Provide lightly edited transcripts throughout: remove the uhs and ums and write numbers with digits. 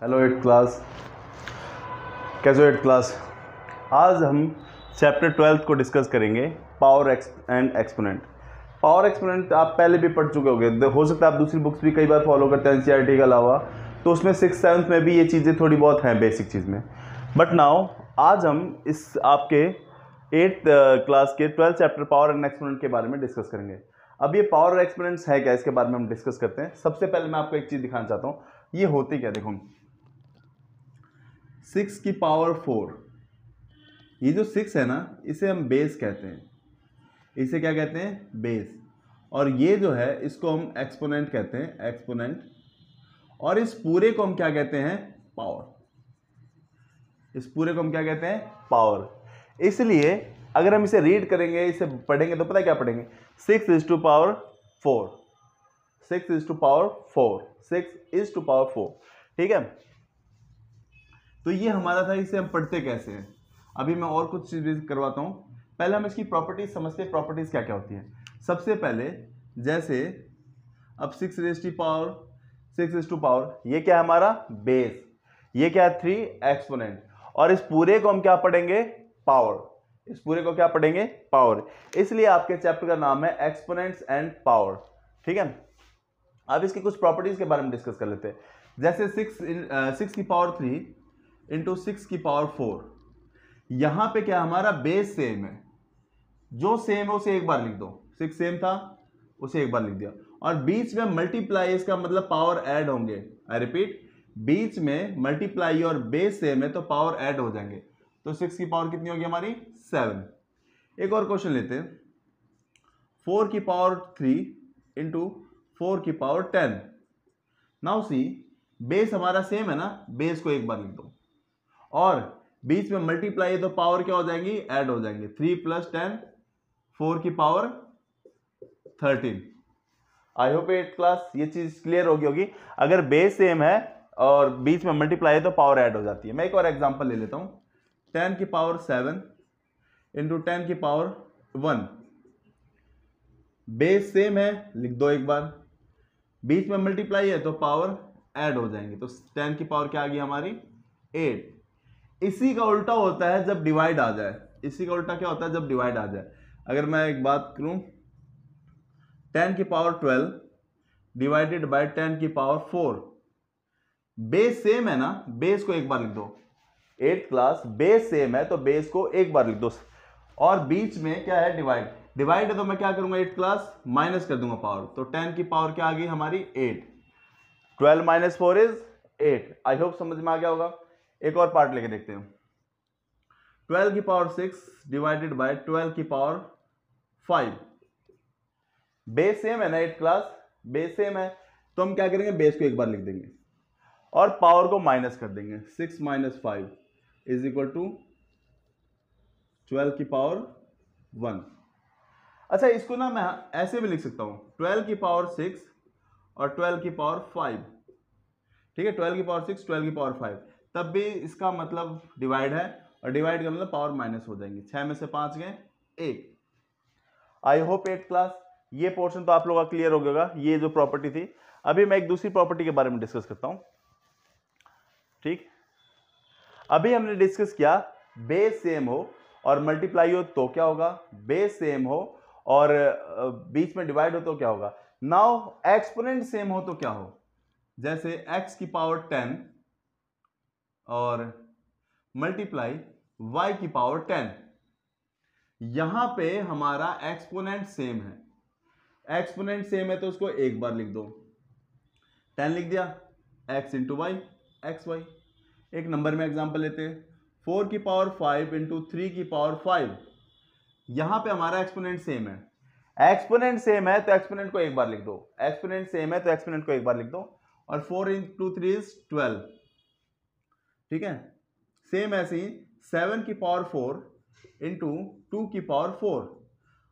Hello eight class, कैसे हो eight class. आज हम चैप्टर 12 को डिस्कस करेंगे, power and exponent. Power exponent आप पहले भी पढ़ चुके होंगे, हो सकता है आप दूसरी बुक्स भी कई बार फॉलो करते हैं एनसीईआरटी के अलावा, तो उसमें 6th 7th में भी ये चीज़ें थोड़ी बहुत हैं बेसिक चीज़ में। बट नाउ आज हम इस आपके 8th क्लास के 12th chapter power and exponent के बारे में डिस्कस करेंगे। अब ये पावर और एक्सपोनेंट्स है क्या, इसके बारे में हम डिस्कस करते हैं। सबसे पहले मैं आपको एक चीज़ दिखाना चाहता हूँ, ये होते क्या। देखो 6 की पावर 4, ये जो 6 है ना, इसे हम बेस कहते हैं। इसे क्या कहते हैं? बेस। और ये जो है इसको हम एक्सपोनेंट कहते हैं, एक्सपोनेंट। और इस पूरे को हम क्या कहते हैं? पावर। इस पूरे को हम क्या कहते हैं? पावर। इसलिए अगर हम इसे रीड करेंगे, इसे पढ़ेंगे, तो पता है क्या पढ़ेंगे? 6 is to power 4, 6 is to power 4, 6 is to power 4। ठीक है, तो ये हमारा था। इसे हम पढ़ते कैसे हैं, अभी मैं और कुछ चीज़ करवाता हूँ। पहले हम इसकी प्रॉपर्टीज समझते हैं, प्रॉपर्टीज क्या क्या होती हैं। सबसे पहले जैसे अब 6 raised to power 6 is to power, ये क्या है हमारा? बेस। ये क्या है? 3 एक्सपोनेंट। और इस पूरे को हम क्या पढ़ेंगे? पावर। इस पूरे को क्या पढ़ेंगे? पावर। इसलिए आपके चैप्टर का नाम है एक्सपोनेंट्स एंड पावर। ठीक है, अब इसकी कुछ प्रॉपर्टीज के बारे में डिस्कस कर लेते हैं। जैसे 6 की पावर 3 इंटू 6 की पावर 4, यहां पे क्या हमारा? बेस सेम है। जो सेम है उसे एक बार लिख दो। 6 सेम था, उसे एक बार लिख दिया। और बीच में मल्टीप्लाई, इसका मतलब पावर ऐड होंगे। आई रिपीट, बीच में मल्टीप्लाई और बेस सेम है तो पावर ऐड हो जाएंगे। तो 6 की पावर कितनी होगी हमारी? 7। एक और क्वेश्चन लेते हैं। 4 की पावर 3 इंटू 4 की पावर 10। नाउ सी, बेस हमारा सेम है ना, बेस को एक बार लिख दो। और बीच में मल्टीप्लाई है तो पावर क्या हो जाएंगी? ऐड हो जाएंगे। 3 + 10, 4 की power 13। I hope eight class ये चीज क्लियर होगी। अगर बेस सेम है और बीच में मल्टीप्लाई है तो पावर ऐड हो जाती है। मैं एक और एग्जांपल ले लेता हूं। 10 की पावर 7 इंटू 10 की पावर 1। बेस सेम है, लिख दो एक बार। बीच में मल्टीप्लाई है तो पावर ऐड हो जाएंगे। तो 10 की पावर क्या आ गई हमारी? 8। इसी का उल्टा होता है जब डिवाइड आ जाए। इसी का उल्टा क्या होता है? जब डिवाइड आ जाए। अगर मैं एक बात करूं, 10 की पावर 12 डिवाइडेड बाय 10 की पावर 4। बेस सेम है ना, बेस को एक बार लिख दो। 8th क्लास, बेस सेम है तो बेस को एक बार लिख दो। और बीच में क्या है? डिवाइड। डिवाइड है तो मैं क्या करूंगा 8th क्लास? माइनस कर दूंगा पावर। तो 10 की पावर क्या आ गई हमारी? 8। 12 - 4 इज 8। आई होप समझ में आ गया होगा। एक और पार्ट लेके देखते हैं। 12 की पावर 6 डिवाइडेड बाय 12 की पावर 5। बेस सेम है ना 8th क्लास, बेस सेम है तो हम क्या करेंगे? बेस को एक बार लिख देंगे और पावर को माइनस कर देंगे। 6 - 5 इज इक्वल टू 12 की पावर 1। अच्छा, इसको ना मैं ऐसे भी लिख सकता हूं, 12 की पावर 6 और 12 की पावर 5। ठीक है, 12 की पावर 6, 12 की पावर 5, तब भी इसका मतलब डिवाइड है। और डिवाइड का मतलब पावर माइनस हो जाएंगे। 6 में से 5 गए 1। आई होप 8th क्लास ये पोर्शन तो आप लोगों का क्लियर हो गया। ये जो प्रॉपर्टी थी, अभी मैं एक दूसरी प्रॉपर्टी के बारे में डिस्कस करता हूं। ठीक, अभी हमने डिस्कस किया बेस सेम हो और मल्टीप्लाई हो तो क्या होगा? बेस सेम हो और बीच में डिवाइड हो तो क्या होगा? नाउ एक्सपोनेंट सेम हो तो क्या हो? जैसे x की पावर 10 और मल्टीप्लाई y की पावर 10। यहां पे हमारा एक्सपोनेंट सेम है। एक्सपोनेंट सेम है तो उसको एक बार लिख दो। 10 लिख दिया, x into Y, X Y. एक नंबर में एग्जांपल लेते हैं। 4 की पावर 5 इंटू 3 की पावर 5। यहां पे हमारा एक्सपोनेंट सेम है। एक्सपोनेंट सेम है तो एक्सपोनेंट को एक बार लिख दो। एक्सपोनेंट सेम है तो एक्सपोनेंट को एक बार लिख दो। और 4 इंटू 3 इज 12। ठीक है, सेम ऐसे ही 7 की पावर 4 इंटू 2 की पावर 4।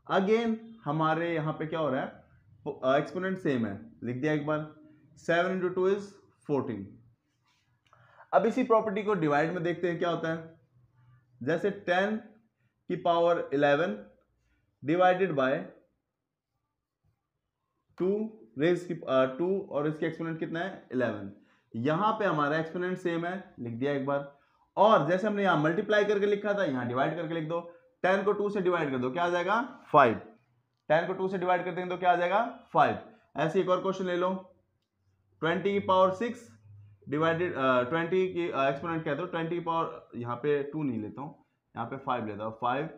अगेन हमारे यहां पे क्या हो रहा है? एक्सपोनेंट सेम है, लिख दिया एक बार। 7 इंटू 2 इज 14। अब इसी प्रॉपर्टी को डिवाइड में देखते हैं क्या होता है। जैसे 10 की पावर 11 डिवाइडेड बाय 2 रेज की 2 और इसके एक्सपोनेंट कितना है? 11। यहां पे हमारा एक्सपोनेंट सेम है, लिख दिया एक बार। और जैसे हमने यहां मल्टीप्लाई करके लिखा था, यहां डिवाइड करके लिख दो। 10 को 2 से डिवाइड कर दो, क्या आ जाएगा 5। 10 को 2 से डिवाइड कर देंगे तो क्या आ जाएगा 5। ऐसे एक और क्वेश्चन ले लो, 20 की पावर 6 डिवाइडेड 20 की एक्सपोनेंट कहते हो 20 की पावर, यहाँ पे 2 नहीं लेता हूँ, यहाँ पे 5 लेता हूँ 5।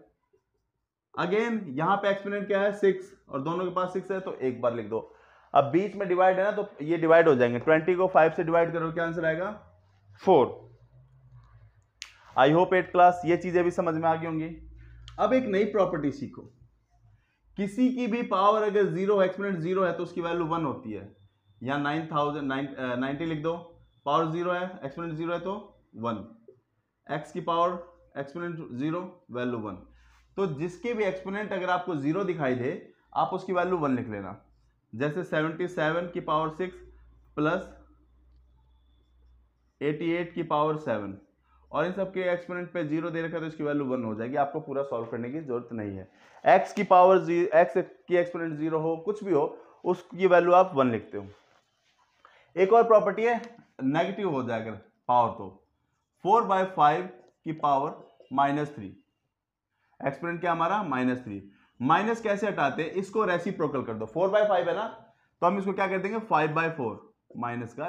अगेन यहाँ पे एक्सपोनेंट क्या है 6 और दोनों के पास 6 है तो एक बार लिख दो। अब बीच में डिवाइड है ना तो ये डिवाइड हो जाएंगे, 20 को 5 से डिवाइड करो, क्या आंसर आएगा 4। आई होप 8 क्लास ये चीजें भी समझ में आ गई होंगी। अब एक नई प्रॉपर्टी सीखो, किसी की भी पावर अगर जीरो, एक्सपोनेंट जीरो है तो उसकी वैल्यू 1 होती है। या 9090 लिख दो, पावर जीरो है, एक्सपोनेंट जीरो है तो 1। एक्स की पावर एक्सपोनेंट जीरो, वैल्यू 1। तो जिसके भी एक्सपोनेंट अगर आपको जीरो दिखाई दे, आप उसकी वैल्यू 1 लिख लेना। जैसे 77 की पावर 6 प्लस 88 की पावर 7, और इन सब के एक्सपोनेंट पे जीरो दे रखा है तो इसकी वैल्यू 1 हो जाएगी, आपको पूरा सॉल्व करने की जरूरत नहीं है। एक्स की पावर एक्स की एक्सपोनेंट जीरो हो, कुछ भी हो, उसकी वैल्यू आप 1 लिखते हो। एक और प्रॉपर्टी है, नेगेटिव हो जाएगा पावर तो 4/5 की पावर -3, एक्सपोनेंट क्या हमारा -3। माइनस कैसे हटाते हैं, इसको रेसिप्रोकल कर दो, 4/5 है ना तो हम इसको क्या कर देंगे 5/4, माइनस का,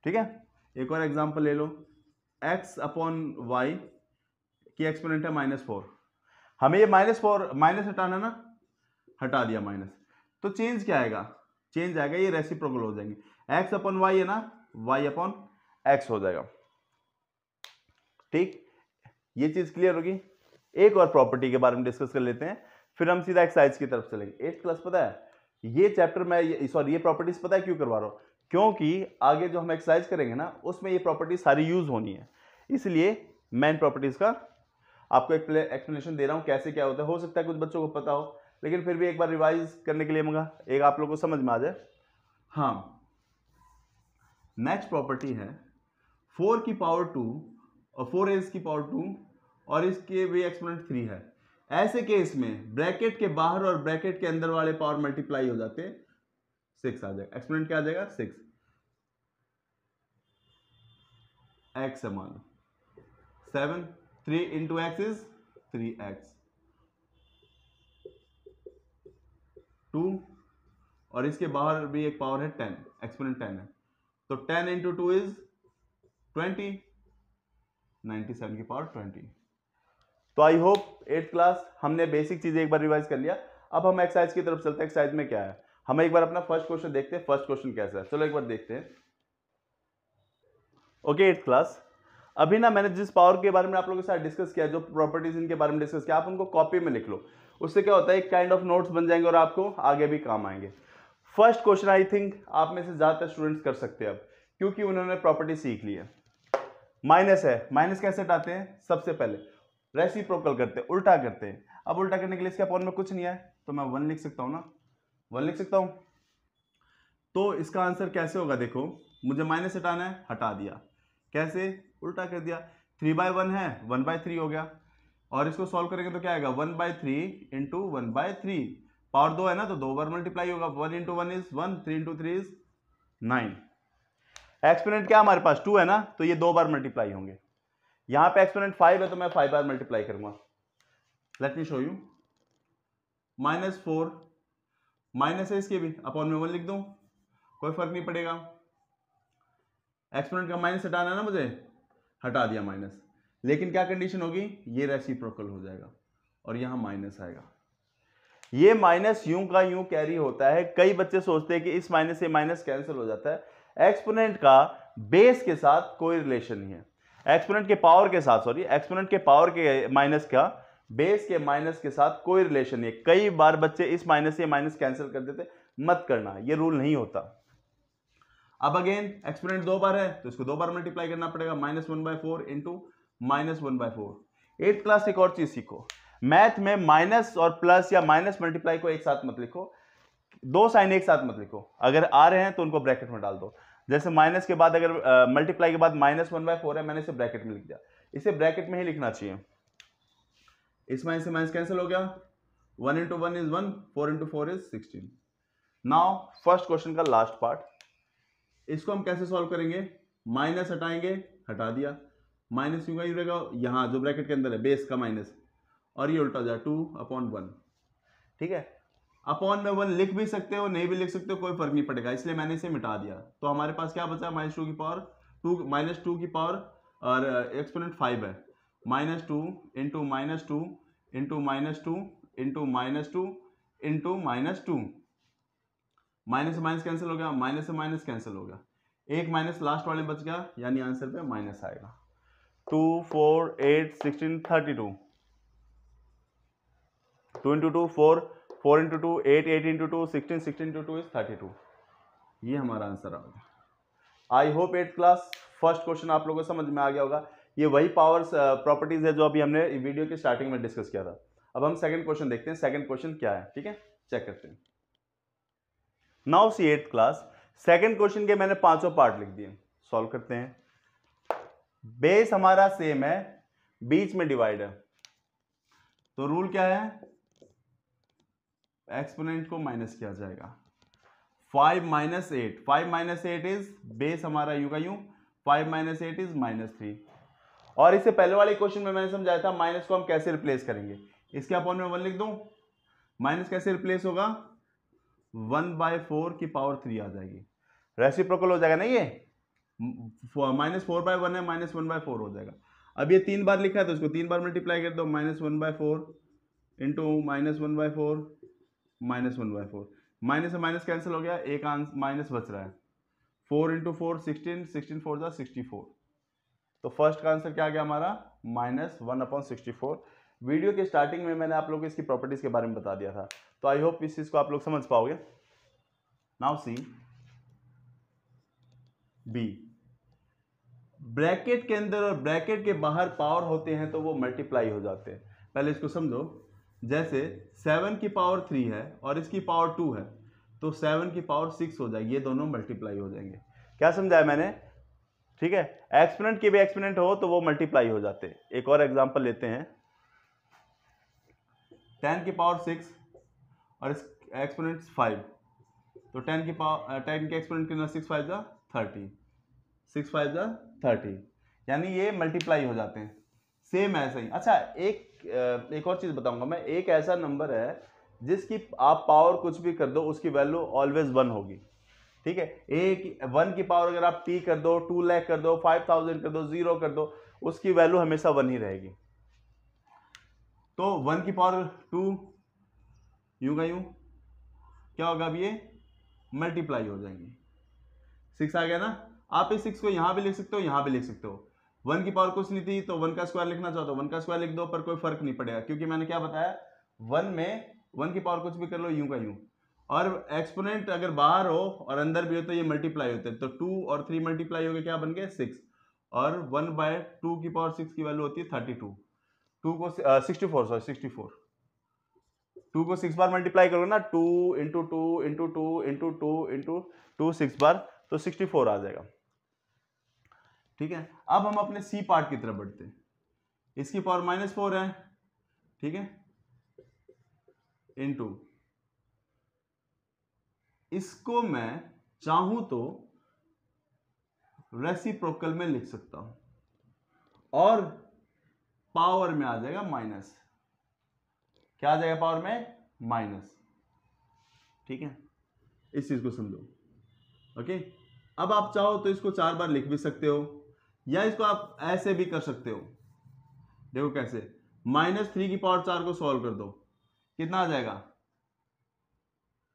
ठीक है। एक और एग्जांपल ले लो, x/y की एक्सपोनेंट है -4, हमें ये -4 माइनस हटाना ना, हटा दिया माइनस, तो चेंज क्या आएगा, चेंज आएगा, ये रेसिप्रोकल हो जाएंगे, x/y है ना, y/x हो जाएगा, ठीक। ये चीज क्लियर होगी। एक और प्रॉपर्टी के बारे में डिस्कस कर लेते हैं, फिर हम सीधा एक्सरसाइज की तरफ चलेंगे। 8th क्लास पता है ये चैप्टर में ये प्रॉपर्टीज पता है क्यों करवा रहा हूं, क्योंकि आगे जो हम एक्सरसाइज करेंगे ना उसमें ये प्रॉपर्टी सारी यूज होनी है, इसलिए मैं इन प्रॉपर्टीज का आपको एक एक्सप्लेनेशन दे रहा हूं कैसे क्या होता है। हो सकता है कुछ बच्चों को पता हो, लेकिन फिर भी एक बार रिवाइज करने के लिए मंगा, एक आप लोगों को समझ में आ जाए। हाँ, नेक्स्ट प्रॉपर्टी है 4 की पावर 2 और 4a की पावर 2 और इसके भी एक्सपोनेंट 3 है। ऐसे केस में ब्रैकेट के बाहर और ब्रैकेट के अंदर वाले पावर मल्टीप्लाई हो जाते हैं, 6 आ जाएगा, एक्सपोनेंट क्या आ जाएगा 6, x है मान लो 7, 3 इंटू एक्स इज 3x, 2 और इसके बाहर भी एक पावर है 10, एक्सपोनेंट 10 है, तो 10 इंटू 2 इज 20, 97 की पावर 20। तो आई होप 8th क्लास हमने बेसिक चीजें एक बार रिवाइज कर लिया। अब हम एक्सरसाइज की तरफ चलते हैं, एक्सरसाइज में क्या है, हम एक बार अपना फर्स्ट क्वेश्चन देखते हैं, फर्स्ट क्वेश्चन कैसा है, चलो एक बार देखते हैं। ओके 8th क्लास, अभी ना मैंने जिस पावर के बारे में आप लोगों के साथ डिस्कस किया, जो प्रॉपर्टीज इनके बारे में डिस्कस किया, आप उनको कॉपी में लिख लो, उससे क्या होता है एक काइंड ऑफ नोट्स बन जाएंगे और आपको आगे भी काम आएंगे। फर्स्ट क्वेश्चन आई थिंक आप में से ज्यादातर स्टूडेंट्स कर सकते हैं अब, क्योंकि उन्होंने प्रॉपर्टी सीख ली है। माइनस है, माइनस कैसे हटाते हैं, सबसे पहले रेसिप्रोकल करते हैं, उल्टा करते हैं। अब उल्टा करने के लिए इसके अपॉन में कुछ नहीं है तो मैं 1 लिख सकता हूं ना, 1 लिख सकता हूं। तो इसका आंसर कैसे होगा, देखो मुझे माइनस हटाना है, हटा दिया, कैसे, उल्टा कर दिया, 3/1 है 1/3 हो गया, और इसको सॉल्व करेंगे तो क्या आएगा 1/3 इंटू 1/3, पावर 2 है ना तो 2 बार मल्टीप्लाई होगा, 1 into 1 is 1, 3 into 3 is 9। Exponent क्या हमारे पास 2 है ना तो ये 2 बार मल्टीप्लाई होंगे, यहां पे एक्सपोनेंट 5 है तो मैं 5 बार मल्टीप्लाई करूंगा। Let me show you, -4 minus है इसके भी, अपॉन में 1 लिख दूं, कोई फर्क नहीं पड़ेगा। एक्सपोनेंट का माइनस हटाना है ना मुझे, हटा दिया माइनस, लेकिन क्या कंडीशन होगी, ये रेसिप्रोकल हो जाएगा और यहां माइनस आएगा। ये माइनस यूं का यूं कैरी होता है, कई बच्चे सोचते हैं कि इस माइनस से माइनस कैंसिल हो जाता है। एक्सपोनेंट का बेस के साथ कोई रिलेशन नहीं है, एक्सपोनेंट के पावर के साथ, सॉरी एक्सपोनेंट के पावर के माइनस का बेस के माइनस के साथ कोई रिलेशन नहीं है। कई बार बच्चे इस माइनस से माइनस कैंसिल कर देते, मत करना, ये रूल नहीं होता। अब अगेन एक्सपोनेंट 2 बार है तो इसको 2 बार मल्टीप्लाई करना पड़ेगा, -1/4 इंटू -1/4। 8th क्लास एक और चीज सीखो, मैथ में माइनस और प्लस या माइनस मल्टीप्लाई को एक साथ मत लिखो, 2 साइन एक साथ मत लिखो, अगर आ रहे हैं तो उनको ब्रैकेट में डाल दो। जैसे माइनस के बाद अगर मल्टीप्लाई के बाद -1/4 है, मैंने इसे ब्रैकेट में लिख दिया, इसे ब्रैकेट में ही लिखना चाहिए। इस माइनस से माइनस कैंसिल हो गया, 1 into 1 is 1, 4 into 4 is 16। Now first question का लास्ट पार्ट, इसको हम कैसे सॉल्व करेंगे, माइनस हटाएंगे, हटा दिया, माइनस क्यों का यू रहेगा यहाँ जो ब्रैकेट के अंदर है बेस का माइनस, और ये उल्टा हो जाए 2/1। ठीक है, अपॉन में 1 लिख भी सकते हो, नहीं भी लिख सकते हो, कोई फर्क नहीं पड़ेगा, इसलिए मैंने इसे मिटा दिया। तो हमारे पास क्या बचा, -2 की पावर 2 -2 की पावर और एक्सपोनेंट 5 है, -2 into -2 into -2 into -2 into -2, minus से माइनस कैंसिल हो गया, माइनस से माइनस कैंसिल हो गया, एक माइनस लास्ट वाले बच गया, यानी आंसर पे माइनस आएगा। 2 4 8 16 32, 2 into 2 4, 4 into 2 8, 8 into 2 16, 16 into 2 is 32। ये हमारा आंसर आ गया। I hope 8th class first question आप लोगों को समझ में आ गया होगा। ये वही पावर्स प्रॉपर्टीज है जो अभी हमने वीडियो के स्टार्टिंग में डिस्कस किया था। अब हम सेकंड क्वेश्चन देखते हैं, सेकंड क्वेश्चन क्या है, ठीक है, चेक करते हैं। Now see 8th class, second question के मैंने पांचों पार्ट लिख दिए, सॉल्व करते हैं। बेस हमारा सेम है, बीच में डिवाइड है, तो रूल क्या है, एक्सपोनेंट को माइनस किया जाएगा। 5 - 8, 5 - 8 इज बेस हमारा यू का यू, 5 - 8 इज -3। और इससे पहले वाले क्वेश्चन में मैंने समझाया था माइनस को हम कैसे रिप्लेस करेंगे, इसके अपॉन में 1 लिख दूं, माइनस कैसे रिप्लेस होगा, 1/4 की पावर 3 आ जाएगी, रेसिप्रोकल हो जाएगा ना, ये -4/1 है, -1/4 हो जाएगा। अब ये 3 बार लिखा है तो इसको 3 बार मल्टीप्लाई कर दो, -1/4 इंटू -1/4 -1/4, माइनस से माइनस कैंसिल हो गया, एक माइनस बच रहा है, 4 इंटू 4 16, 16 4 जा 64। तो फर्स्ट का आंसर क्या आ गया हमारा, -1/64। वीडियो के स्टार्टिंग में मैंने आप लोगों को इसकी प्रॉपर्टीज के बारे में बता दिया था, तो आई होप इस चीज को आप लोग समझ पाओगे। नाउ सी बी, ब्रैकेट के अंदर और ब्रैकेट के बाहर पावर होते हैं तो वो मल्टीप्लाई हो जाते हैं। पहले इसको समझो, जैसे 7 की पावर 3 है और इसकी पावर 2 है, तो 7 की पावर 6 हो जाएगी, ये दोनों मल्टीप्लाई हो जाएंगे। क्या समझाया मैंने, ठीक है, एक्सपोनेंट के भी एक्सपोनेंट हो तो वो मल्टीप्लाई हो जाते हैं। एक और एग्जांपल लेते हैं, 10 की पावर 6 और एक्सपोनेंट 5, तो 10 की पावर 10 के एक्सपोनेंट कितना, 6 5 जा 30, 6 5 जा 30, यानी ये मल्टीप्लाई हो जाते हैं। सेम ऐसा ही, अच्छा एक और चीज बताऊंगा मैं, एक ऐसा नंबर है जिसकी आप पावर कुछ भी कर दो उसकी वैल्यू ऑलवेज 1 होगी, ठीक है। एक 1 की पावर अगर आप t कर दो, 2 लाख कर दो, 5000 कर दो, 0 कर दो, उसकी वैल्यू हमेशा 1 ही रहेगी। तो 1 की पावर 2 यूं का यूं क्या होगा, अब ये मल्टीप्लाई हो जाएंगे, 6 आ गया ना। आप इस 6 को यहां भी लिख सकते हो, यहां भी लिख सकते हो। 1 की पावर कुछ नहीं थी तो 1 का स्क्वायर लिखना चाहते हो 1 का स्क्वायर लिख दो, पर कोई फर्क नहीं पड़ेगा, क्योंकि मैंने क्या बताया, 1 में 1 की पावर कुछ भी कर लो, यूं का यूं, और एक्सपोनेंट अगर बाहर हो और अंदर भी हो तो ये मल्टीप्लाई होते हैं। तो 2 और 3 मल्टीप्लाई हो गए, क्या बन गए 6, और 1/2 की पावर 6 की वैल्यू होती है 32, 2 को 64, सॉरी 64, 2 को 6 बार मल्टीप्लाई करोगे ना, 2 इंटू 2 इंटू 2 इंटू 2 इंटू 2 6 बार, तो 64 आ जाएगा, ठीक है। अब हम अपने सी पार्ट की तरफ बढ़ते हैं, इसकी पावर -4 है, ठीक है, इंटू इसको मैं चाहूं तो रेसिप्रोकल में लिख सकता हूं और पावर में आ जाएगा माइनस, क्या आ जाएगा पावर में, माइनस, ठीक है। इस चीज को समझो, ओके। अब आप चाहो तो इसको 4 बार लिख भी सकते हो, या इसको आप ऐसे भी कर सकते हो, देखो कैसे, -3 की पावर 4 को सॉल्व कर दो, कितना आ जाएगा,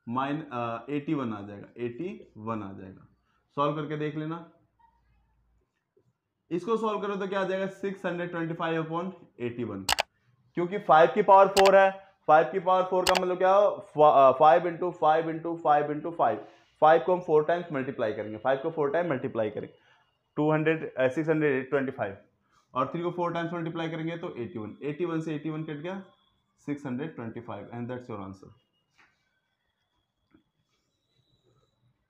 81 आ जाएगा, 81 आ जाएगा, सॉल्व करके देख लेना। इसको सॉल्व करो तो क्या आ जाएगा, 625/81, क्योंकि 5 की पावर 4 है, 5 की पावर 4 का मतलब क्या हो, 5 इंटू 5 इंटू 5 इंटू 5, 5 को हम 4 टाइम्स मल्टीप्लाई करेंगे, 5 को 4 टाइम मल्टीप्लाई करेंगे 625, और 3 को 4 टाइम्स मल्टीप्लाई करेंगे तो 81, 81 से 81 कट गया, 625, एंड दैट्स योर आंसर।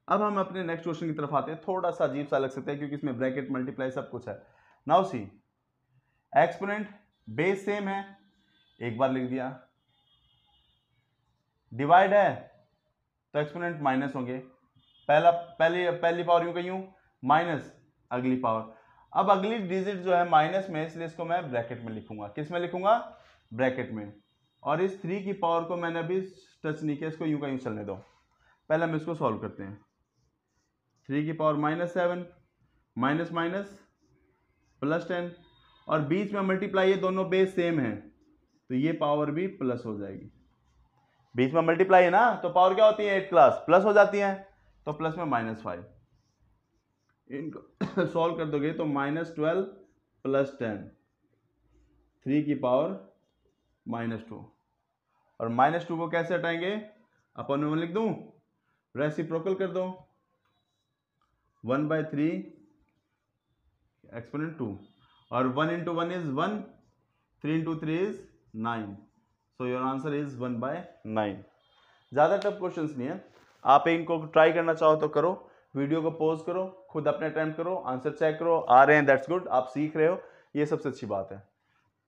अब हम अपने नेक्स्ट क्वेश्चन की तरफ आते हैं, थोड़ा सा अजीब सा लग सकता है क्योंकि इसमें ब्रैकेट मल्टीप्लाई सब कुछ है। Now see, exponent base same है, एक बार लिख दिया, डिवाइड है तो एक्सपोनेंट माइनस होंगे, पहली पावर यूं कहीं माइनस अगली पावर। अब अगली डिजिट जो है माइनस में, इसलिए इसको मैं ब्रैकेट में लिखूंगा। किस में लिखूंगा? ब्रैकेट में। और इस 3 की पावर को मैंने अभी टच नहीं किया, इसको यूं का यूं चलने दो। पहले हम इसको सॉल्व करते हैं। 3 की पावर -7 माइनस माइनस +10 और बीच में मल्टीप्लाई, ये दोनों बेस सेम है तो ये पावर भी प्लस हो जाएगी। बीच में मल्टीप्लाई है ना, तो पावर क्या होती है 8 क्लास प्लस हो जाती है, तो प्लस में -5। इनको सॉल्व कर दोगे तो -12 + 10 3 की पावर -2। और -2 को कैसे हटाएंगे? अपन में 1 लिख दूं, रेसिप्रोकल कर दो 1/3 एक्सपोनेंट 2 और 1 × 1 is 1, 3 × 3 is 9। So your answer is 1/9। ज़्यादा टफ क्वेश्चंस नहीं है, आप इनको ट्राई करना चाहो तो करो, वीडियो को पॉज करो, खुद अपने अटेम्प्ट करो, आंसर चेक करो, आ रहे हैं दैट्स गुड, आप सीख रहे हो, ये सबसे अच्छी बात है।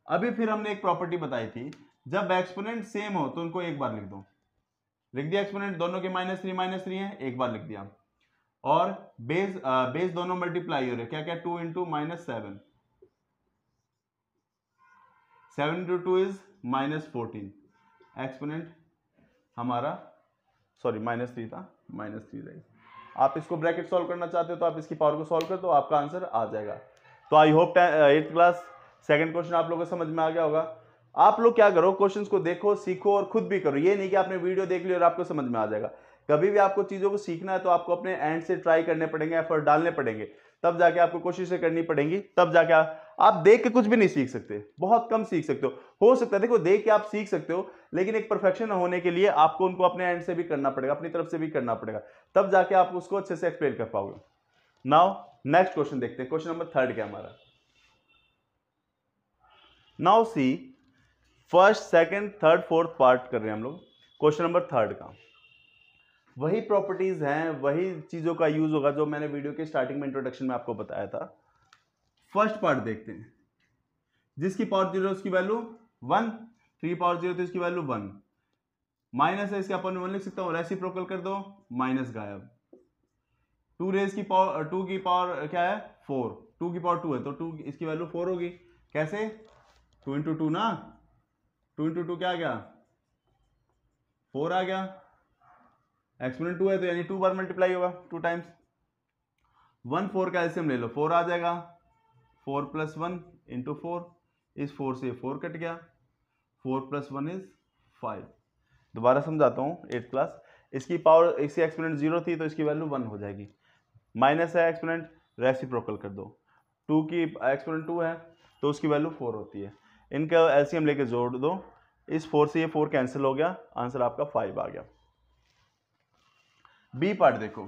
अभी फिर हमने एक प्रॉपर्टी बताई थी, जब एक्सपोनेंट सेम हो तो उनको एक बार लिख दो। लिख दिया एक्सपोनेंट दोनों के -3 है, एक बार लिख दिया। और बेस दोनों मल्टीप्लाई हो रहे, क्या क्या 2 × -7, 7 × 2 इज -14। एक्सपोनेंट हमारा सॉरी -3 था, -3 रही। आप इसको ब्रैकेट सॉल्व करना चाहते हो तो आप इसकी पावर को सॉल्व कर दो, आपका आंसर आ जाएगा। तो I hope 8th class second question आप लोगों को समझ में आ गया होगा। आप लोग क्या करो, क्वेश्चंस को देखो, सीखो और खुद भी करो। ये नहीं कि आपने वीडियो देख ली और आपको समझ में आ जाएगा। कभी भी आपको चीज़ों को सीखना है तो आपको अपने एंड से ट्राई करने पड़ेंगे, एफर्ट डालने पड़ेंगे, तब जाके आपको कोशिशें करनी पड़ेंगी, तब जाके आप देख के कुछ भी नहीं सीख सकते, बहुत कम सीख सकते हो सकता है देखो देख के आप सीख सकते हो, लेकिन एक परफेक्शन होने के लिए आपको उनको अपने एंड से भी करना पड़ेगा, अपनी तरफ से भी करना पड़ेगा, तब जाके आप उसको अच्छे से एक्सप्लेन कर पाओगे। नाउ नेक्स्ट क्वेश्चन देखते हैं, क्वेश्चन नंबर 3 क्या हमारा। Now see first, second, third, fourth part कर रहे हैं हम लोग क्वेश्चन नंबर 3 का। वही प्रॉपर्टीज हैं, वही चीजों का यूज होगा जो मैंने वीडियो के स्टार्टिंग में इंट्रोडक्शन में आपको बताया था। फर्स्ट पार्ट देखते हैं, जिसकी पावर 0 उसकी वैल्यू 1, 3 पावर 0 तो इसकी वैल्यू 1, माइनस है इसके अपन 1 लिख सकता हूं, रेसिप्रोकल कर दो, माइनस गायब। 2 रेज की पावर 2 की पावर क्या है 4, 2 की पावर 2 है तो 2 इसकी वैल्यू 4 होगी। कैसे? 2 × 2 ना, 2 × 2 क्या आ गया 4 आ गया। एक्सपोनेंट 2 है तो यानी 2 बार मल्टीप्लाई होगा, 2 टाइम्स। 1 4 का एलसीएम ले लो, 4 आ जाएगा, 4 + 1 × 4, इस 4 से 4 कट गया, 4 + 1 इज 5। दोबारा समझाता हूँ 8th क्लास, इसकी पावर इसकी एक्सपोनेंट 0 थी तो इसकी वैल्यू 1 हो जाएगी, माइनस है एक्सपोनेंट, रेसिप्रोकल कर दो, 2 की एक्सपोनेंट 2 है तो उसकी वैल्यू 4 होती है, इनका एलसीएम लेके जोड़ दो, इस 4 से ये 4 कैंसिल हो गया, आंसर आपका 5 आ गया। बी पार्ट देखो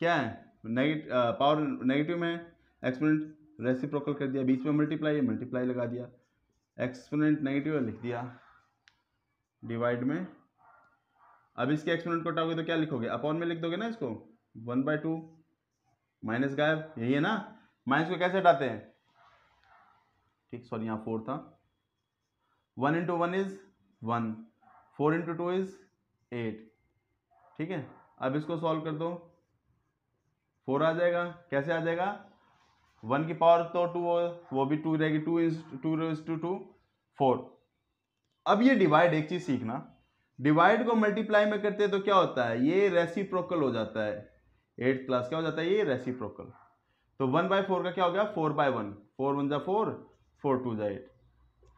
क्या है, पावर नेगेटिव में है, एक्सपोनेंट रेसिप्रोकल कर दिया, बीच में मल्टीप्लाई लगा दिया, एक्सपोनेंट नेगेटिव है लिख दिया, डिवाइड में। अब इसके एक्सपोनेंट को हटाओगे तो क्या लिखोगे, अपॉन में लिख दोगे ना इसको, 1/2, माइनस गायब, यही है ना। माइनस को कैसे हटाते हैं, ठीक सॉरी यहाँ 4 था, 1 × 1 इज 1, 4 × 2 इज 8, ठीक है। अब इसको सॉल्व कर दो, 4 आ जाएगा, कैसे आ जाएगा, 1 की पावर तो 2 वो भी 2 रहेगी, 2 × 2 4। अब ये डिवाइड, एक चीज सीखना, डिवाइड को मल्टीप्लाई में करते हैं तो क्या होता है, ये रेसिप्रोकल हो जाता है। 8th क्लास क्या हो जाता है, ये रेसिप्रोकल। तो 1/4 का क्या हो गया 4/1, 4 1 जा 4, 4 2 जा 8,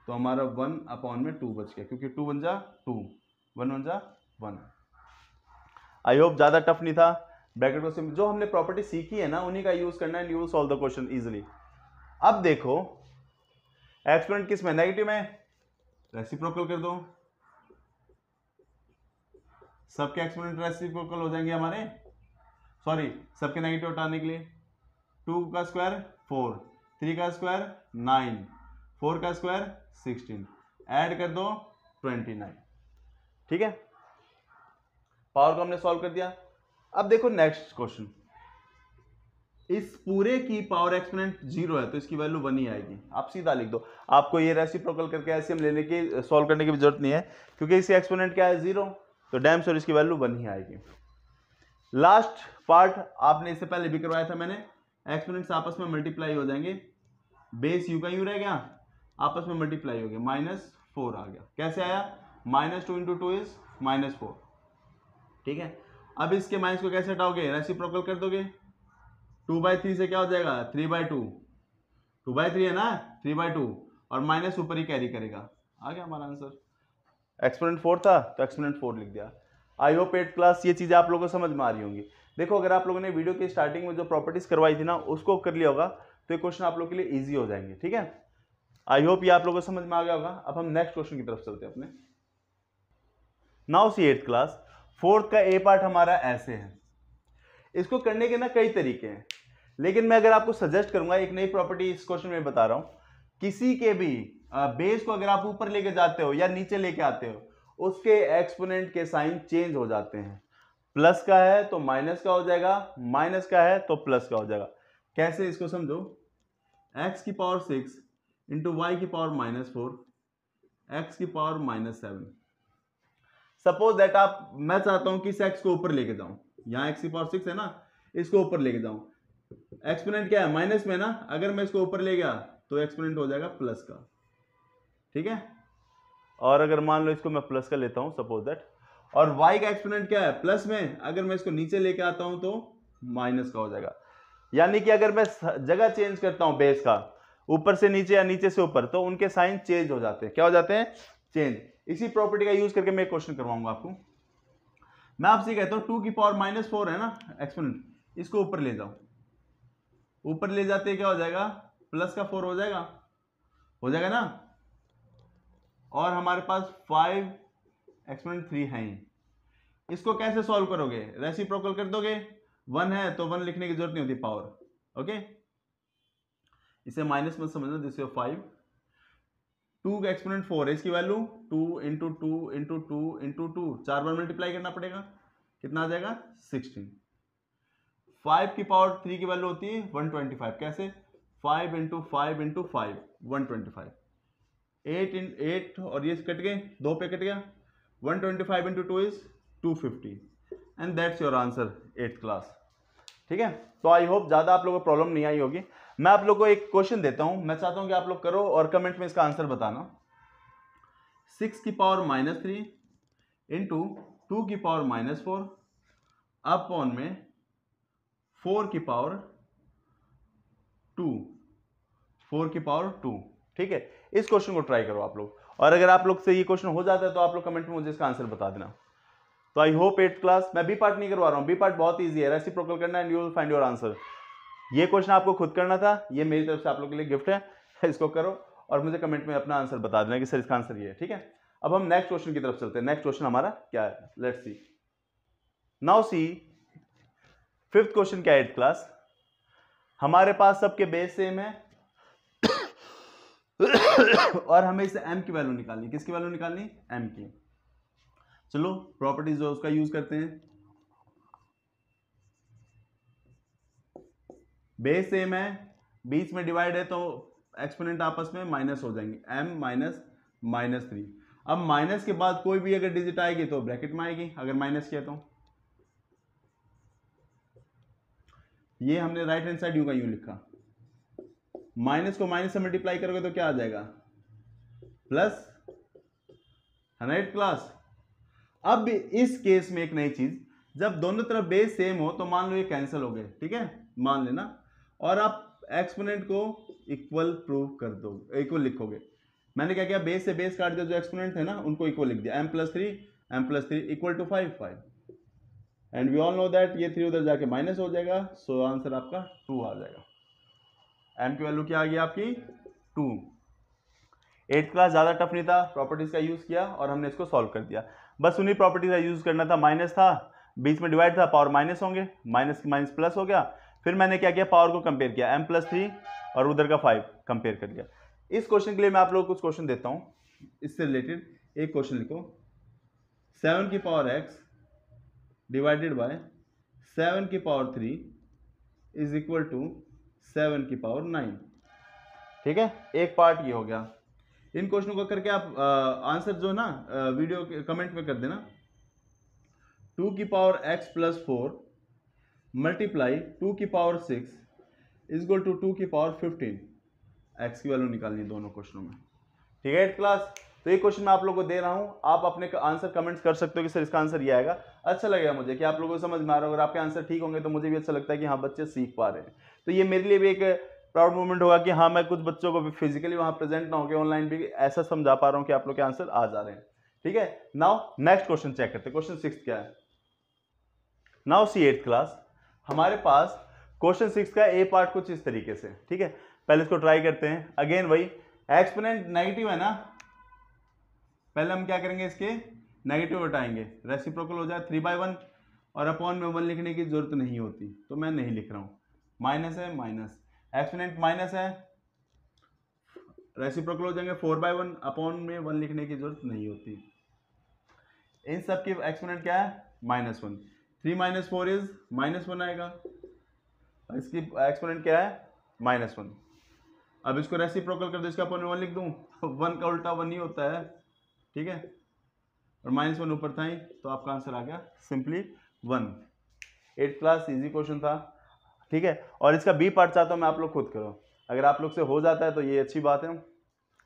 तो हमारा 1/2 बच गया, क्योंकि 2 1 जा 2, 1 1 जा 1। आई होप ज्यादा टफ नहीं था। ब्रैकेट को जो हमने प्रॉपर्टी सीखी है ना उन्हीं का यूज करना है, you solve the question easily. अब देखो एक्सपोनेंट किस में, नेगेटिव में, रेसिप्रोकल कर दो, सबके एक्सपोनेंट रेसिप्रोकल हो जाएंगे हमारे, सॉरी सबके नेगेटिव हटाने के लिए, 2 का स्क्वायर 4, 3 का स्क्वायर 9, 4 का स्क्वायर 16, ऐड कर दो 29, ठीक है। पावर को हमने सॉल्व कर दिया। अब देखो नेक्स्ट क्वेश्चन, इस पूरे की पावर एक्सपोनेंट 0 है तो इसकी वैल्यू 1 ही आएगी, आप सीधा लिख दो, आपको ये रेसिप्रोकल करके एलसीएम लेने की सॉल्व करने की भी जरूरत नहीं है, क्योंकि इसकी एक्सपोनेंट क्या है 0, तो डैम श्योर इसकी वैल्यू 1 ही आएगी। लास्ट पार्ट आपने इससे पहले भी करवाया था मैंने, एक्सपोनेंट्स आपस में मल्टीप्लाई हो जाएंगे, बेस यू का यू रह गया, आपस में मल्टीप्लाई हो गया, -4 आ गया। कैसे आया? -2 × 2 इज -4। ठीक है, अब इसके माइनस को कैसे हटाओगे? रेसिप्रोकल कर दोगे, 2/3 से क्या हो जाएगा? 3/2, 2/3 है ना, 3/2, और माइनस ऊपर ही कैरी करेगा। आ गया हमारा आंसर। एक्सपोनेंट 4 था तो एक्सपोनेंट 4 लिख दिया। आई होप 8th क्लास ये चीज़ें आप लोगों को समझ में आ रही होंगी। देखो, अगर आप लोगों ने वीडियो की स्टार्टिंग में जो प्रॉपर्टीज करवाई थी ना, उसको कर लिया होगा तो ये क्वेश्चन आप लोगों के लिए इजी हो जाएंगे। ठीक है, आई होप ये आप लोगों को समझ में आ गया होगा। अब हम नेक्स्ट क्वेश्चन की तरफ चलते हैं अपने। Now see 8th class, 4th का ए पार्ट हमारा ऐसे है। इसको करने के ना कई तरीके हैं, लेकिन मैं अगर आपको सजेस्ट करूंगा, एक नई प्रॉपर्टी इस क्वेश्चन में बता रहा हूं, किसी के भी बेस को अगर आप ऊपर लेके जाते हो या नीचे लेके आते हो, उसके एक्सपोनेंट के साइन चेंज हो जाते हैं। प्लस का है तो माइनस का हो जाएगा, माइनस का है तो प्लस का हो जाएगा। कैसे, इसको समझो। x की पावर 6 इंटू वाई की पावर -4, x की पावर -7। सपोज दैट मैं चाहता हूं कि इस x को ऊपर लेके जाऊं, यहां x की पावर 6 है ना, इसको ऊपर लेके जाऊं। एक्सपोनेंट क्या है? माइनस में ना, अगर मैं इसको ऊपर ले गया तो एक्सपोनेंट हो जाएगा प्लस का। ठीक है, और अगर मान लो इसको मैं प्लस का लेता हूं सपोज दैट, और y का एक्सपोनेंट क्या है? प्लस में, अगर मैं इसको नीचे लेके आता हूं तो माइनस का हो जाएगा। यानी कि अगर मैं जगह चेंज करता हूं बेस का, ऊपर से नीचे या नीचे से ऊपर, तो उनके साइन चेंज हो जाते हैं। क्या हो जाते हैं? चेंज। इसी प्रॉपर्टी का यूज करके मैं एक क्वेश्चन करवाऊंगा आपको। मैं आपसे कहता हूं 2 की पावर -4 है ना एक्सपोनेंट, इसको ऊपर ले जाओ। ऊपर ले जाते क्या हो जाएगा? प्लस का 4 हो जाएगा ना। और हमारे पास 5 एक्सपोनेंट 3 है ही। इसको कैसे सॉल्व करोगे? रेसिप्रोकल कर दोगे, 1 है तो 1 लिखने की जरूरत नहीं होती, पावर। ओके, इसे माइनस मत समझना, दिस इज 5। 2 का एक्सपोनेंट 4 है, इसकी वैल्यू 2 × 2 × 2 × 2, 4 बार मल्टीप्लाई करना पड़ेगा। कितना आ जाएगा? 16। 5 की पावर 3 की वैल्यू होती है 125। कैसे? 5 × 5 × 5, 125। 8 और ये कट गए, 2 पे कट गया, 125 × 2 is 250, and that's your answer 8th class. ठीक है, तो आई होप ज्यादा आप लोगों को प्रॉब्लम नहीं आई होगी। मैं आप लोगों को एक क्वेश्चन देता हूं, मैं चाहता हूं कि आप लोग करो और कमेंट में इसका आंसर बताना। 6 की पावर -3 इंटू 2 की पावर -4 अपॉन में 4 की पावर 2, 4 की पावर 2। ठीक है, इस क्वेश्चन को ट्राई करो आप लोग, और अगर आप लोग से ये क्वेश्चन हो जाता है तो आप लोग कमेंट में मुझे इसका आंसर बता देना। तो आई होप 8th क्लास, मैं बी पार्ट नहीं करवा रहा हूं, बी पार्ट बहुत इजी है, रेसिप्रोकल करना and you will find your answer. ये क्वेश्चन आपको खुद करना था, ये मेरी तरफ से आप लोग के लिए गिफ्ट है, इसको करो और मुझे कमेंट में अपना आंसर बता देना कि सर इसका आंसर ये है। ठीक है, अब हम नेक्स्ट क्वेश्चन की तरफ चलते हैं। नेक्स्ट क्वेश्चन हमारा क्या है? Let's see. Now see 5th question क्या है 8th क्लास। हमारे पास सबके बेस सेम है और हमें इसे m की वैल्यू निकालनी। किसकी वैल्यू निकालनी? m की। चलो प्रॉपर्टीज जो उसका यूज करते हैं। बेस सेम है, बीच में डिवाइड है तो एक्सपोनेंट आपस में माइनस हो जाएंगे, m -3। अब माइनस के बाद कोई भी अगर डिजिट आएगी तो ब्रैकेट में आएगी, अगर माइनस किया तो। ये हमने राइट हैंड साइड यूं का यूं लिखा, माइनस को माइनस से मल्टीप्लाई करोगे तो क्या आ जाएगा? प्लस, है ना 8th क्लास। अब इस केस में एक नई चीज, जब दोनों तरफ बेस सेम हो तो मान लो ये कैंसिल हो गए, ठीक है, मान लेना, और आप एक्सपोनेंट को इक्वल प्रूव कर दो, इक्वल लिखोगे। मैंने क्या किया? बेस से बेस काट दिया, जो एक्सपोनेंट है ना उनको इक्वल लिख दिया, m+3 equal to 5 and we all know that ये 3 उधर जाके माइनस हो जाएगा, सो आंसर आपका 2 आ जाएगा। m की वैल्यू क्या आ गई आपकी? 2। 8th क्लास ज़्यादा टफ नहीं था, प्रॉपर्टीज का यूज किया और हमने इसको सॉल्व कर दिया। बस उन्हीं प्रॉपर्टीज का यूज करना था। माइनस था, बीच में डिवाइड था, पावर माइनस होंगे, माइनस माइनस प्लस हो गया। फिर मैंने क्या किया? पावर को कंपेयर किया, m+3 और उधर का 5 कंपेयर कर लिया। इस क्वेश्चन के लिए मैं आप लोगों को कुछ क्वेश्चन देता हूँ, इससे रिलेटेड एक क्वेश्चन लिखो। 7 की पावर x डिवाइडेड बाय 7 की पावर 3 इज इक्वल टू 7 की पावर 9। ठीक है, एक पार्ट ये हो गया। इन क्वेश्चनों को करके आप आंसर जो है ना वीडियो के कमेंट में कर देना। 2 की पावर x + 4 मल्टीप्लाई 2 की पावर 6 इज इक्वल टू 2 की पावर 15। एक्स की वैल्यू निकालनी है दोनों क्वेश्चनों में। ठीक है 8th क्लास। तो ये क्वेश्चन मैं आप लोगों को दे रहा हूं, आप अपने आंसर कमेंट्स कर सकते हो कि सर इसका आंसर ये आएगा। अच्छा लगेगा मुझे कि आप लोगों को समझ में आ रहा है, अगर आपके आंसर ठीक होंगे तो मुझे भी अच्छा लगता है कि हाँ बच्चे सीख पा रहे हैं। तो ये मेरे लिए भी एक प्राउड मोमेंट होगा कि हाँ मैं कुछ बच्चों को भी फिजिकली वहां प्रेजेंट ना होकर ऑनलाइन भी ऐसा समझा पा रहा हूँ कि आप लोग के आंसर आ जा रहे हैं। ठीक है, नाउ नेक्स्ट क्वेश्चन चेक करते हैं। क्वेश्चन 6 क्या है? नाउ सी 8th क्लास, हमारे पास क्वेश्चन 6 का ए पार्ट कुछ इस तरीके से। ठीक है, पहले इसको ट्राई करते हैं। अगेन वही एक्सपोनेंट नेगेटिव है ना, पहले हम क्या करेंगे, इसके नेगेटिव हटाएंगे, रेसिप्रोकल हो जाए 3/1 और अपॉन में 1 लिखने की जरूरत नहीं होती, तो मैं नहीं लिख रहा हूं। माइनस है माइनस, एक्सपोनेंट माइनस है, रेसिप्रोकल हो जाएंगे 4/1, अपॉन में 1 लिखने की जरूरत नहीं होती। इन सब की एक्सपोनेंट क्या है? -1। 3 - 4 इज -1 आएगा। इसकी एक्सपोनेंट क्या है? -1। अब इसको रेसिप्रोकल कर दो, इसका अपॉन में 1 लिख दूं, 1 का उल्टा 1 ही होता है। ठीक है, और -1 ऊपर था ही, तो आपका आंसर आ गया simply 1। 8th class easy question था। ठीक है, और इसका बी पार्ट चाहता हूं मैं आप लोग खुद करो, अगर आप लोग से हो जाता है तो ये अच्छी बात है।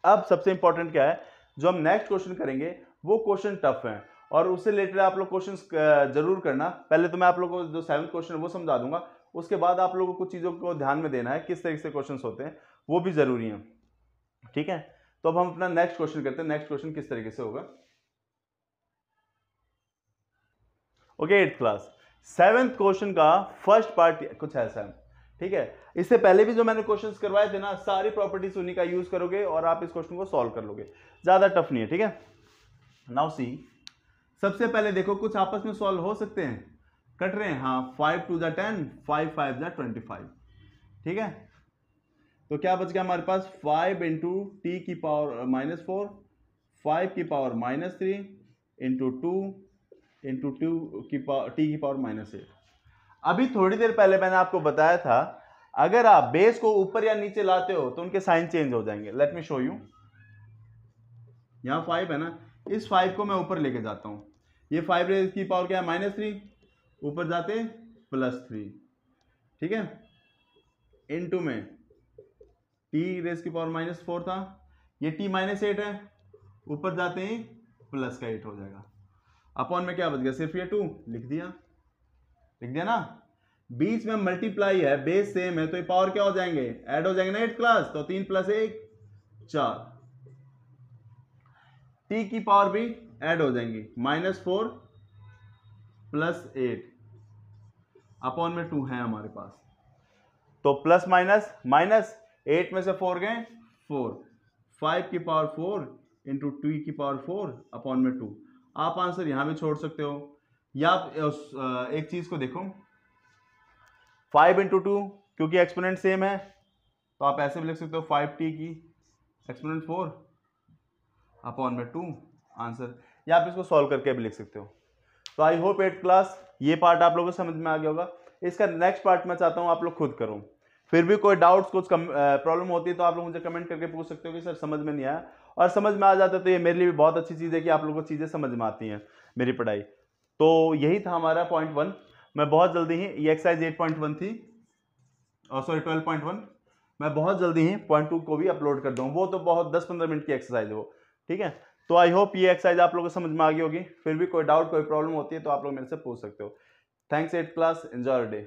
अब सबसे इंपॉर्टेंट क्या है, जो हम नेक्स्ट क्वेश्चन करेंगे वो क्वेश्चन टफ है, और उससे रिलेटेड आप लोग क्वेश्चंस जरूर करना। पहले तो मैं आप लोगों को जो 7th क्वेश्चन है वो समझा दूंगा, उसके बाद आप लोगों को कुछ चीज़ों को ध्यान में देना है, किस तरीके से क्वेश्चंस होते हैं वो भी जरूरी है। ठीक है, तो अब हम अपना नेक्स्ट क्वेश्चन करते हैं। नेक्स्ट क्वेश्चन किस तरीके से होगा? Okay 8th class, 7th question का फर्स्ट पार्ट कुछ ऐसा है। ठीक है, इससे पहले भी जो मैंने क्वेश्चंस करवाए थे ना, सारी प्रॉपर्टीज उन्हीं का यूज करोगे और आप इस क्वेश्चन को सॉल्व कर लोगे, ज्यादा टफ नहीं है। ठीक है, नाउ सी, सबसे पहले देखो कुछ आपस में सॉल्व हो सकते हैं, कट रहे हैं। हाँ, 5 2 10, 5 5 25। ठीक है, तो क्या बच गया हमारे पास? 5 इंटू टी की पावर -4, 5 की पावर -3 इंटू 2 इंटू की पावर टी की पावर -8। अभी थोड़ी देर पहले मैंने आपको बताया था, अगर आप बेस को ऊपर या नीचे लाते हो तो उनके साइन चेंज हो जाएंगे। Let me show you. यहां 5 है ना, इस 5 को मैं ऊपर लेके जाता हूं, ये 5 रेज की पावर क्या है? -3, ऊपर जाते +3। ठीक है, इनटू में t रेज की पावर -4 था, ये t -8 है, ऊपर जाते ही प्लस का 8 हो जाएगा। अपॉन में क्या बच गया? सिर्फ ये 2 लिख दिया ना। बीच में मल्टीप्लाई है, बेस सेम है, तो ये पावर क्या हो जाएंगे? ऐड हो जाएंगे ना 8th क्लास, तो 3 + 1 4, टी की पावर भी ऐड हो जाएंगी, -4 + 8 अपॉन में 2 है हमारे पास, तो प्लस माइनस माइनस, 8 में से 4 गए 4, 5 की पावर 4 इंटू 2 की पावर 4 अपॉन में 2। आप आंसर यहां भी छोड़ सकते हो, या एक चीज को देखो, 5 इंटू 2, क्योंकि एक्सपोनेंट सेम है तो आप ऐसे भी लिख सकते हो 5t की एक्सपोनेंट 4 अपॉन में 2 आंसर, या आप इसको सॉल्व करके भी लिख सकते हो। तो आई होप 8th क्लास ये पार्ट आप लोगों को समझ में आ गया होगा। इसका नेक्स्ट पार्ट मैं चाहता हूं आप लोग खुद करो, फिर भी कोई डाउट्स कुछ प्रॉब्लम होती है तो आप लोग मुझे कमेंट करके पूछ सकते हो कि सर समझ में नहीं आया, और समझ में आ जाता है तो ये मेरे लिए भी बहुत अच्छी चीज़ है कि आप लोगों को चीज़ें समझ में आती हैं मेरी पढ़ाई। तो यही था हमारा पॉइंट 1। मैं बहुत जल्दी ही, ये एक्सरसाइज 8.1 थी, और सॉरी 12.1, मैं बहुत जल्दी ही पॉइंट 2 को भी अपलोड कर दूँ, वो तो बहुत 10-15 मिनट की एक्सरसाइज है वो। ठीक है, तो आई होप ये एक्सरसाइज आप लोगों को समझ में आ गई होगी। फिर भी कोई डाउट कोई प्रॉब्लम होती है तो आप लोग मेरे से पूछ सकते हो। Thanks 8th class, enjoy your day.